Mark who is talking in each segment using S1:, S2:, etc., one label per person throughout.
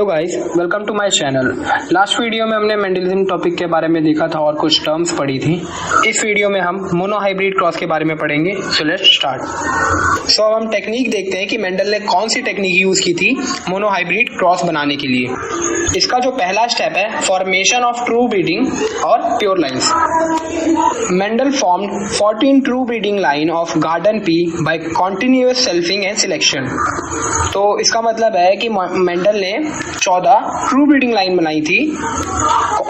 S1: Hello guys, welcome to my channel. Last video में हमने Mendelism topic के बारे में देखा था और कुछ टर्म्स पढ़ी थी। इस वीडियो में हम मोनोहाइब्रिड क्रॉस के बारे में पढ़ेंगे। So let's start. अब हम टेक्निक देखते हैं कि मेंडल ने कौन सी टेक्निक यूज की थी मोनोहाइब्रिड क्रॉस बनाने के लिए। इसका जो पहला स्टेप है फॉर्मेशन ऑफ ट्रू ब्रीडिंग और pure lines. Mendel formed 14 true breeding line of garden pea by continuous selfing and selection. तो इसका मतलब है कि मेंडल ने 14 ट्रू ब्रीडिंग लाइन बनाई थी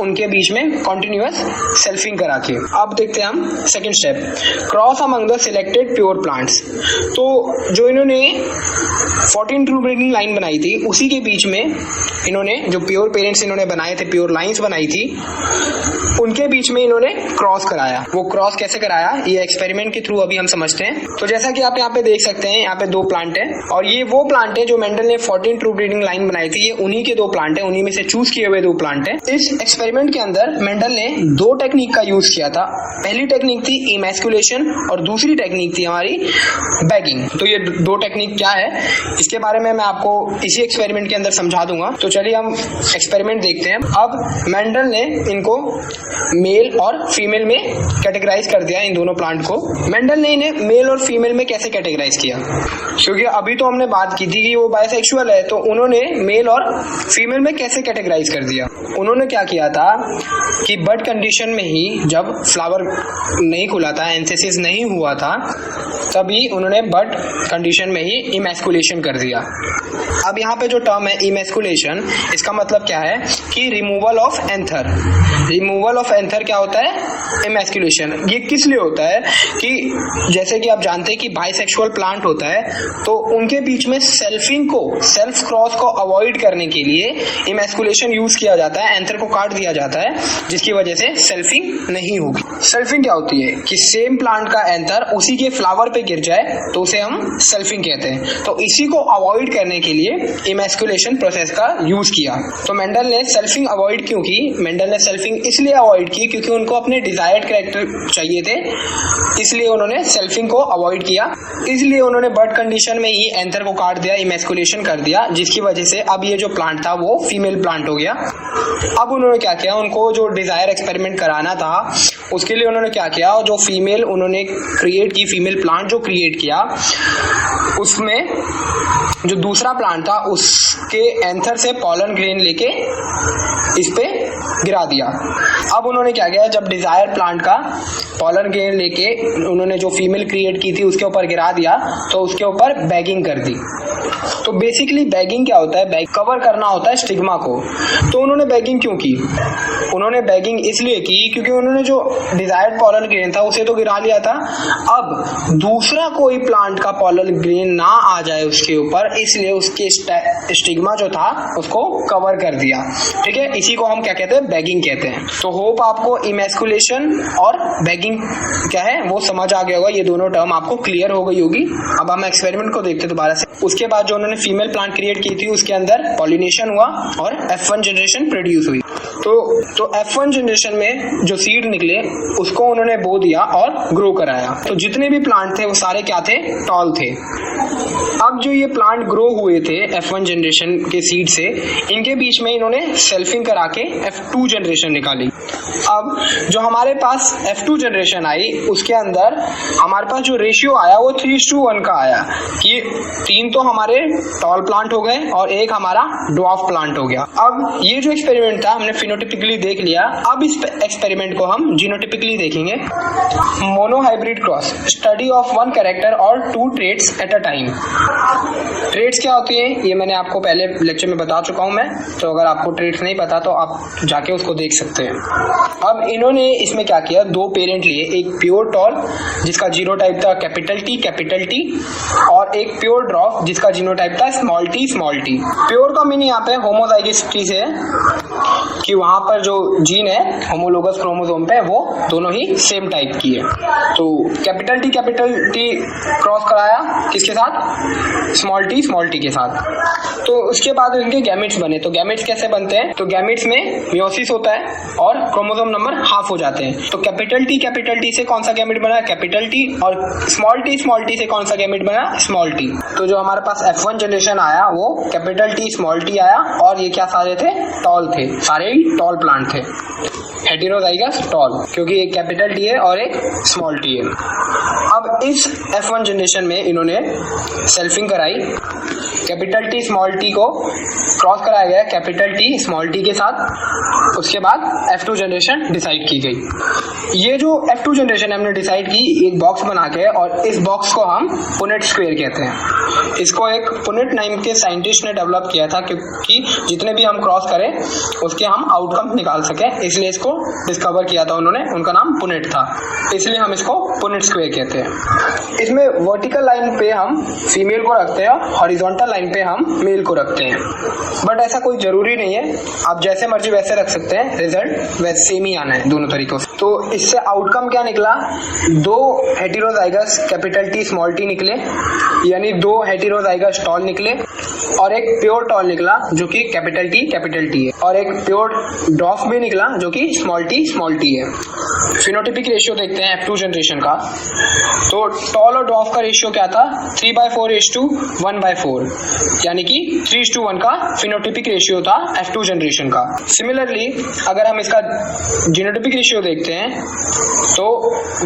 S1: उनके बीच में कॉन्टिन्यूअस सेल्फिंग करा के। अब देखते हैं हम second step, cross among the selected pure plants. तो जो इन्होंने 14 ट्रू ब्रीडिंग लाइन बनाई थी उसी के बीच में इन्होंने जो प्योर पेरेंट्स इन्होंने बनाए थे, प्योर लाइंस बनाई थी, उनके बीच में इन्होंने क्रॉस कराया। वो क्रॉस कैसे कराया ये एक्सपेरिमेंट के थ्रू अभी हम समझते हैं। तो जैसा कि आप यहाँ पे देख सकते हैं, यहाँ पे दो प्लांट है और ये वो प्लांट है जो मेंडल ने 14 ट्रू ब्रीडिंग लाइन बनाई थी। ये उन्हीं के दो प्लांट है, उन्हीं में से चूज किए हुए दो प्लांट है। इस एक्सपेरिमेंट के अंदर मेंडल ने दो टेक्निक का यूज किया था। पहली टेक्निक थी इमैस्कुलेशन और दूसरी टेक्निक थी हमारी बैगिंग। तो ये दो टेक्निक क्या है इसके बारे में मैं आपको इसी एक्सपेरिमेंट के अंदर समझा दूंगा। तो चलिए हम एक्सपेरिमेंट देखते हैं। अब मेंडल ने इनको मेल और फीमेल में कैटेगराइज कर दिया, इन दोनों प्लांट को। मेंडल ने इन्हें मेल और फीमेल में कैसे कैटेगराइज किया, क्योंकि अभी तो हमने बात की थी कि वो बायसेक्सुअल है, तो उन्होंने मेल और फीमेल में कैसे कैटेगराइज कर दिया। उन्होंने क्या किया था कि बर्ड कंडीशन में ही जब फ्लावर नहीं खुला था, एंथेसिस नहीं हुआ था, तभी उन्होंने बर्ड कंडीशन में ही इमैस्कुलेशन कर दिया। अब यहाँ पे जो टर्म है इमैस्कुलेशन, इसका मतलब क्या है कि removal of anther. Removal of anther क्या होता है? इमैस्कुलेशन। ये किस लिए होता है कि जैसे कि आप जानते हैं कि बाइसेक्सुअल प्लांट होता है, तो उनके बीच में सेल्फिंग को, सेल्फ क्रॉस को अवॉइड करने के लिए इमैस्कुलेशन यूज किया जाता है, एंथर को काट दिया जाता है, जिसकी वजह से सेल्फिंग नहीं होगी। सेल्फिंग क्या होती है कि सेम प्लांट का एंथर उसी के फ्लावर पे गिर जाए, तो उसे हम सेल्फिंग कहते हैं। तो इसी को अवॉइड करने के लिए इमैस्कुलेशन प्रोसेस का यूज किया। तो मेंडल ने सेल्फिंग अवॉइड क्यों की? मेंडल ने सेल्फिंग इसलिए अवॉइड की क्योंकि उनको अपने डिजायर्ड कैरेक्टर चाहिए थे, इसलिए उन्होंने सेल्फिंग को अवॉइड किया। इसलिए उन्होंने बर्ड कंडीशन में ही एंथर को काट दिया, इमैस्कुलेशन कर दिया, जिसकी वजह से अब ये जो प्लांट था वो फीमेल प्लांट हो गया। अब उन्होंने क्या किया, उनको जो डिजायर एक्सपेरिमेंट कराना था उसके लिए उन्होंने क्या किया, जो फीमेल उन्होंने क्रिएट की, फीमेल प्लांट जो क्रिएट किया, उसमें जो दूसरा प्लांट था उसके एंथर से पॉलन ग्रेन लेके इस पे गिरा दिया। अब उन्होंने क्या किया, जब डिजायर प्लांट का पॉलन ग्रेन लेके उन्होंने जो फीमेल क्रिएट की थी उसके ऊपर गिरा दिया, तो उसके ऊपर बैगिंग कर दी। तो बेसिकली बैगिंग क्या होता है? बैग कवर करना होता है स्टिग्मा को। तो उन्होंने बैगिंग क्यों की? उन्होंने बैगिंग इसलिए की क्योंकि उन्होंने जो डिजायर्ड पॉलन ग्रेन था उसे तो गिरा लिया था, अब दूसरा कोई प्लांट का पॉलन ग्रेन ना आ जाए उसके ऊपर, इसलिए उसके स्टिग्मा जो था उसको कवर कर दिया। ठीक है, इसी को हम क्या कहते हैं? बैगिंग कहते हैं। तो होप आपको इमैस्कुलेशन और बैगिंग क्या है वो समझ आ गया होगा, ये दोनों टर्म आपको क्लियर हो गई होगी। अब हम एक्सपेरिमेंट को देखते हैं दोबारा से। उसके बाद जो उन्होंने फीमेल प्लांट क्रिएट की थी उसके अंदर पॉलिनेशन हुआ और F1 जनरेशन प्रोड्यूस हुई। तो F1 जनरेशन में जो सीड निकले उसको उन्होंने बो दिया और ग्रो कराया। तो जितने भी प्लांट थे वो सारे क्या थे? टॉल थे। अब जो ये प्लांट ग्रो हुए थे F1 जनरेशन के सीड से, इनके बीच में इन्होंने सेल्फिंग करा के F2 जनरेशन निकाली। अब जो हमारे पास F2 जनरेशन आई उसके अंदर हमारे पास जो रेशियो आया वो 3:1 का आया कि 3 तो हमारे टॉल प्लांट हो गए और एक हमारा ड्वार्फ प्लांट हो गया। अब ये जो एक्सपेरिमेंट था हमने फिनोटिपिकली देख लिया, अब इस एक्सपेरिमेंट को हम जीनोटिपिकली देखेंगे। Monohybrid cross, study of one character और 2 traits at a time. Traits क्या होती हैं ये मैंने आपको पहले लेक्चर में बता चुका हूं मैं, तो अगर आपको ट्रेट्स नहीं पता तो आप जाके उसको देख सकते हैं। अब इन्होंने इसमें क्या किया, 2 पेरेंट लिए, एक प्योर टॉल जिसका जीनोटाइप था कैपिटल T, और एक प्योर ड्वार्फ जिसका जीनोटाइप था स्मॉल t। प्योर का मीनिंग यहाँ पे होमोजाइगोसिटी से कि वहां पर जो जीन है होमोलोगस क्रोमोसोम पे वो दोनों ही सेम टाइप की है। तो कैपिटल T क्रॉस कराया किसके साथ, स्मॉल टी के साथ। तो उसके बाद इनके गैमेट्स बने। तो गैमेट्स कैसे बनते हैं, तो गैमेट्स में मियोसिस होता है और क्रोमोसोम नंबर हाफ हो जाते हैं। तो कैपिटल टी से कौन सा गैमेट बना, कैपिटल टी, और स्मॉल टी से कौन सा गैमेट बना, स्मॉल टी। तो जो हमारे पास F1 जनरेशन आया वो कैपिटल टी स्मॉल टी आया, और ये क्या सारे थे, टॉल थे, सारे ही टॉल प्लांट थे, हेटेरोजाइगस टॉल, क्योंकि एक कैपिटल टी है और एक स्मॉल टी है। अब इस F1 जनरेशन में इन्होंने सेल्फिंग कराई, कैपिटल टी स्मॉल टी को क्रॉस कराया गया कैपिटल टी स्मॉल टी के साथ। उसके बाद F2 जनरेशन डिसाइड की गई। ये जो F2 जनरेशन हमने डिसाइड की एक बॉक्स बना के, और इस बॉक्स को हम पुनेट स्क्वायर कहते हैं। इसको एक पुनेट नाम के साइंटिस्ट ने डेवलप किया था, क्योंकि जितने भी हम क्रॉस करें उसके हम आउटकम निकाल सकें, इसलिए इसको डिस्कवर किया था उन्होंने, उनका नाम पुनेट था, इसलिए हम इसको पुनेट स्क्वायर कहते हैं। इसमें वर्टिकल लाइन पे हम फीमेल को रखते हैं, हॉरिजॉन्टल लाइन पे हम मेल को रखते हैं, बट ऐसा कोई जरूरी नहीं है, आप जैसे मर्जी वैसे रख सकते हैं, रिजल्ट वैसे सेम ही आना है दोनों तरीकों से। तो इससे आउटकम क्या निकला, 2 heterozygous capital T small T निकले, यानी 2 हेटेरोजाइगस टॉल निकले, और एक प्योर टॉल निकला जो कि कैपिटल टी है, और एक प्योर डॉफ भी निकला जो कि स्मॉल टी है। फिनोटिपिक रेशियो देखते हैं F2 जनरेशन का। तो टॉल और डॉफ का रेशियो क्या था, 3/4:1/4, यानी कि 3:1 का फिनोटिपिक रेशियो था F2 जनरेशन का। सिमिलरली अगर हम इसका जीनोटिपिक रेशियो देखते हैं तो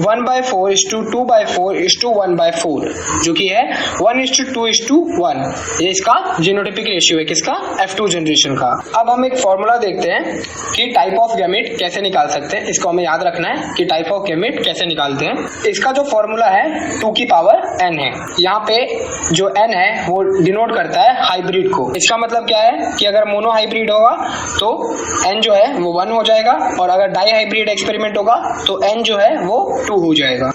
S1: 1/4:2/4:1/4, जो कि है 1:2:1, ये इसका जीनोटिपिक रेशियो है, किसका, F2 जनरेशन का। अब हम एक फॉर्मूला देखते हैं कि टाइप ऑफ गैमेट कैसे निकाल सकते हैं। इसको हमें याद रखना है कि टाइप ऑफ गैमेट कैसे निकालते हैं। इसका जो फॉर्मूला है 2 की पावर n है। यहाँ पे जो n है वो डिनोट करता है हाइब्रिड को। इसका मतलब क्या है कि अगर मोनो हाइब्रिड होगा तो n जो है वो 1 हो जाएगा, और अगर डाई हाइब्रिड एक्सपेरिमेंट होगा तो n जो है वो 2 हो जाएगा।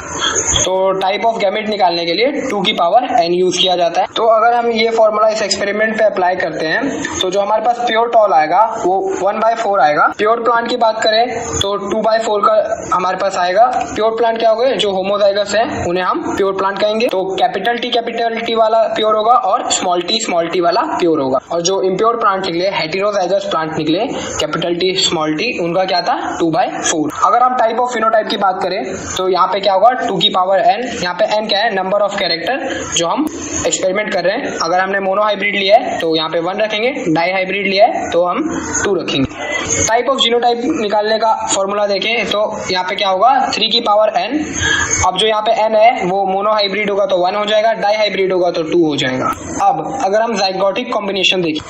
S1: तो टाइप ऑफ गैमेट निकालने के लिए 2 की पावर n यूज किया जाता है। तो अगर हम ये फॉर्मूला इस एक्सपेरिमेंट पे अप्लाई करते हैं तो जो हमारे पास प्योर टॉल आएगा वो 1/4 आएगा। प्योर प्लांट की बात करें तो 2/4 का हमारे पास आएगा। प्योर प्लांट क्या हो गए, जो होमोजाइगस है उन्हें हम प्योर प्लांट कहेंगे। तो कैपिटल टी वाला प्योर होगा और स्मॉल टी वाला प्योर होगा। और जो इम्प्योर प्लांट निकले, हेटेरोजाइगस प्लांट निकले, कैपिटल टी स्मॉल टी, उनका क्या था 2/4। अगर हम टाइप ऑफ फिनोटाइप की बात करें तो यहाँ पे क्या होगा 2 की पावर n। यहाँ पे n क्या है, नंबर ऑफ कैरेक्टर जो हम एक्सपेरिमेंट कर रहे हैं। अगर हमने मोनो हाइब्रिड लिया है तो यहाँ पे 1 रखेंगे, डाई हाइब्रिड लिया है तो हम 2 रखेंगे। टाइप ऑफ जीनोटाइप निकालने का फॉर्मूला देखें तो यहाँ पे क्या होगा 3 की पावर n। अब जो यहाँ पे n है वो मोनो हाइब्रिड होगा तो 1 हो जाएगा, डाई हाइब्रिड होगा तो 2 हो जाएगा। अब अगर हम जाइगोटिक कॉम्बिनेशन देखें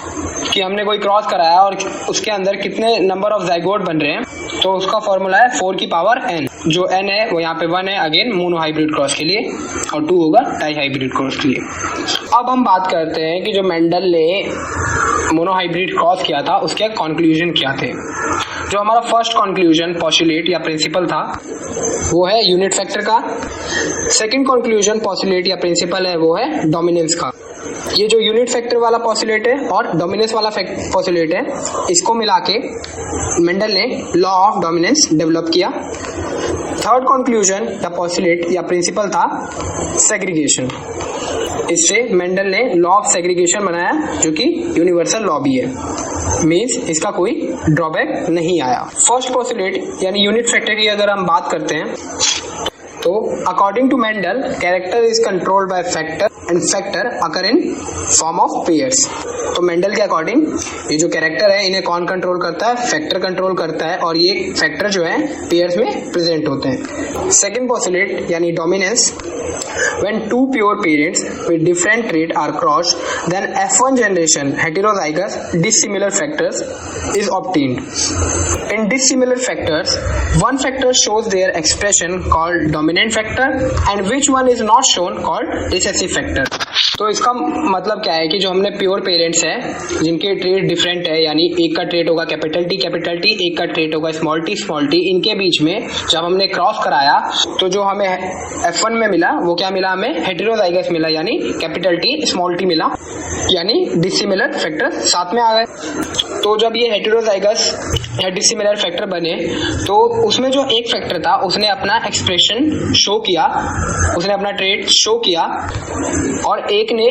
S1: कि हमने कोई क्रॉस कराया और उसके अंदर कितने नंबर ऑफ जाइगोट बन रहे हैं, तो उसका फॉर्मूला है 4 की पावर n। जो n है वो यहाँ पे 1 है अगेन मोनो हाइब्रिड क्रॉस के लिए, और 2 होगा डाई हाइब्रिड क्रॉस के लिए। अब हम बात करते हैं कि जो मेंडल ने मोनो हाइब्रिड क्रॉस किया था उसके कंक्लूजन क्या थे। जो हमारा फर्स्ट कंक्लूजन पोस्टुलेट या प्रिंसिपल था वो है यूनिट फैक्टर का। सेकंड कंक्लूजन पोस्टुलेट या प्रिंसिपल है वो है डोमिनेंस का। ये जो यूनिट फैक्टर वाला पोस्टुलेट है और डोमिनेंस वाला पोस्टुलेट है, इसको मिला के मेंडल ने लॉ ऑफ डोमिनेंस डेवलप किया। थर्ड कंक्लूजन या पोस्टुलेट या प्रिंसिपल था सेग्रीगेशन। इससे मेंडल ने लॉ ऑफ सेग्रीगेशन बनाया जो कि यूनिवर्सल लॉ भी है, मीन्स इसका कोई ड्रॉबैक नहीं आया। फर्स्ट पोस्टुलेट यानी यूनिट फैक्टर की अगर हम बात करते हैं तो according to Mendel character is controlled by factor and factor occur in form of pairs. तो मेंडल के अकॉर्डिंग ये जो कैरेक्टर है इन्हें कौन कंट्रोल करता है, फैक्टर कंट्रोल करता है, और ये फैक्टर जो है पेयर्स में प्रेजेंट होते हैं। सेकंड पोस्टुलेट यानी dominance, when two pure parents with different trait are crossed, then F1 generation heterozygous dissimilar factors is obtained. In dissimilar factors, one factor shows their expression called dominant factor and which one is not shown called recessive factor. तो इसका मतलब क्या है कि जो हमने pure parents हैं जिनके ट्रेट डिफरेंट है, यानी एक का ट्रेट होगा कैपिटल टी, एक का ट्रेट होगा स्मॉल टी, इनके बीच में जब हमने क्रॉस कराया तो जो हमें F1 में मिला वो क्या मिला, हमें हेटेरोजाइगस मिला, यानी कैपिटल टी स्मॉल टी मिला, यानी डिसिमिलर फैक्टर साथ में आ गए। तो जब ये हेटेरोजाइगस या डिसिमिलर फैक्टर बने तो उसमें जो एक फैक्टर था उसने अपना एक्सप्रेशन शो किया, उसने अपना ट्रेट शो किया और एक ने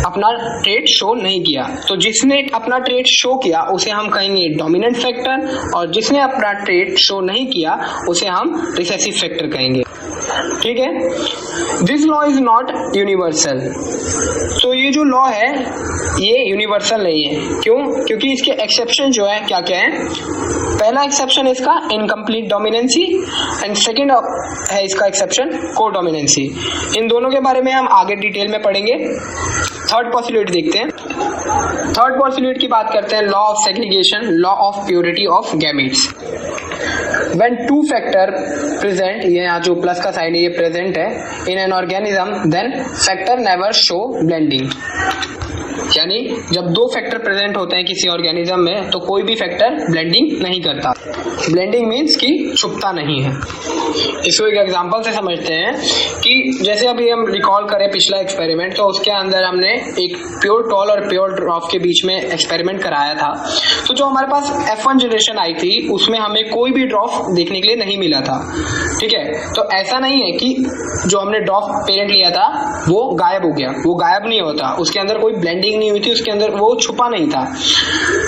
S1: अपना ट्रेट शो नहीं किया। तो जिसने अपना ट्रेट शो किया उसे हम कहेंगे डोमिनेंट फैक्टर और जिसने अपना ट्रेट शो नहीं किया उसे हम रिसेसिव फैक्टर कहेंगे। ठीक है। This law is not universal. तो ये जो लॉ है ये यूनिवर्सल नहीं है। क्यों? क्योंकि इसके एक्सेप्शन जो है क्या क्या है। पहला एक्सेप्शन इसका इनकम्प्लीट डोमिनेंसी एंड सेकंड है इसका एक्सेप्शन को डोमिनेंसी। इन दोनों के बारे में हम आगे डिटेल में पढ़ेंगे। थर्ड पॉसिबिलिटी देखते हैं। थर्ड पॉसिबिलिटी की बात करते हैं, law of segregation, law of purity of gametes. When two factor present, ये यहाँ जो प्लस का साइन है ये प्रेजेंट है in an organism, then factor never show blending। यानी जब दो फैक्टर प्रेजेंट होते हैं किसी ऑर्गेनिज्म में तो कोई भी फैक्टर ब्लेंडिंग नहीं करता। ब्लेंडिंग मीन्स कि छुपता नहीं है। इसको एक एग्जांपल से समझते हैं कि जैसे अभी हम रिकॉल करें पिछला एक्सपेरिमेंट, तो उसके अंदर हमने एक प्योर टॉल और प्योर ड्रॉप के बीच में एक्सपेरिमेंट कराया था। तो जो हमारे पास F1 जनरेशन आई थी उसमें हमें कोई भी ड्रॉप देखने के लिए नहीं मिला था। ठीक है। तो ऐसा नहीं है कि जो हमने ड्रॉप पेरेंट लिया था वो गायब हो गया, वो गायब नहीं होता। उसके अंदर कोई ब्लेंडिंग नहीं हुई थी, उसके अंदर वो छुपा नहीं था।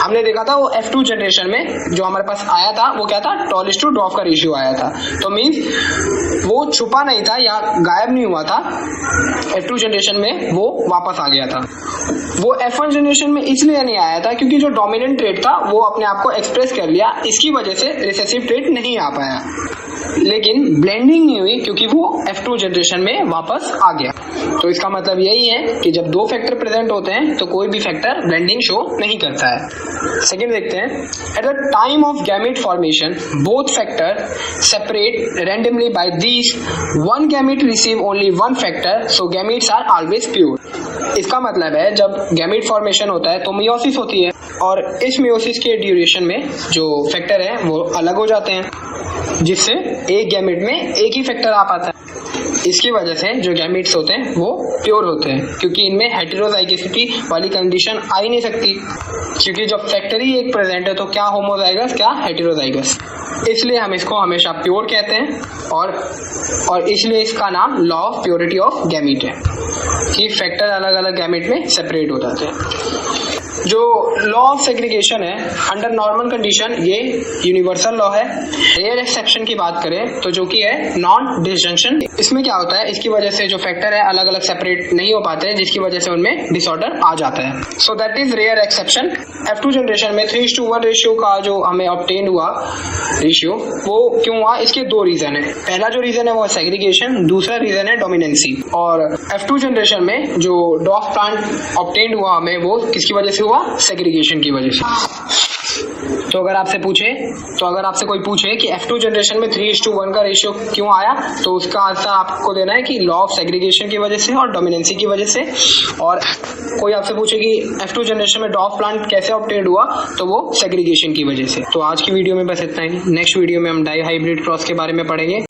S1: हमने देखा था वो F2 जनरेशन में जो हमारे पास आया था वो क्या था, टॉलेस्ट टू ड्रॉप का रेशियो आया था। तो मीन्स वो छुपा नहीं था या गायब नहीं हुआ था। F2 जनरेशन में वो वापस आ गया था। वो F1 जनरेशन में इसलिए नहीं आया था क्योंकि जो डोमिनेंट ट्रेट था वो अपने आप को एक्सप्रेस कर लिया, इसकी वजह से रिसेसिव ट्रेट नहीं आ पाया। लेकिन ब्लेंडिंग नहीं हुई क्योंकि वो F2 जनरेशन में वापस आ गया। तो इसका मतलब यही है कि जब दो फैक्टर प्रेजेंट होते हैं तो कोई भी फैक्टर ब्लेंडिंग शो नहीं करता है। सेकंड देखते हैं, at the time of gamete formation both factor separate randomly by these one gamete receive only one factor, so gametes are always pure. इसका मतलब है जब गैमेट फॉर्मेशन होता है तो मियोसिस होती है और इस मियोसिस के ड्यूरेशन में जो फैक्टर है वो अलग हो जाते हैं, जिससे एक गैमेट में एक ही फैक्टर आ पाता है। इसकी वजह से जो गैमेट्स होते हैं वो प्योर होते हैं क्योंकि इनमें हेटेरोजाइगसिटी वाली कंडीशन आ ही नहीं सकती, क्योंकि जब फैक्टर ही एक प्रेजेंट है तो क्या होमोजाइगस क्या हेटेरोजाइगस। इसलिए हम इसको हमेशा प्योर कहते हैं और इसलिए इसका नाम law of purity of gamete है कि फैक्टर अलग अलग गैमेट में सेपरेट हो जाते हैं। जो लॉ ऑफ सेग्रीगेशन है अंडर नॉर्मल कंडीशन ये यूनिवर्सल लॉ है। रेयर एक्सेप्शन की बात करें तो जो कि है नॉन डिसजंक्शन। इसमें क्या होता है, इसकी वजह से जो फैक्टर है अलग अलग सेपरेट नहीं हो पाते, जिसकी वजह से उनमें डिसऑर्डर आ जाता है। So that is rare exception. F2 generation में 3:1 रेशियो का जो हमें ऑब्टेन हुआ रेशियो वो क्यों हुआ, इसके दो रीजन है। पहला जो रीजन है वो सेग्रीगेशन, दूसरा रीजन है डोमिनेंसी। और F2 जनरेशन में जो डॉफ प्लांट ऑब्टेन हुआ हमें वो किसकी वजह से हुआ, सेग्रीगेशन की वजह से। तो अगर आपसे कोई पूछे कि F2 जनरेशन में 3:1 का रेशियो क्यों आया, तो उसका आंसर आपको देना है कि लॉ ऑफ सेग्रीगेशन की वजह से और डोमिनेंसी की वजह से। और कोई आपसे पूछे कि F2 जनरेशन में डॉफ प्लांट कैसे ऑब्टेन्ड हुआ, तो वो सेग्रीगेशन की वजह से। तो आज की वीडियो में बस इतना ही। नेक्स्ट वीडियो में हम डाई हाइब्रिड क्रॉस के बारे में पढ़ेंगे।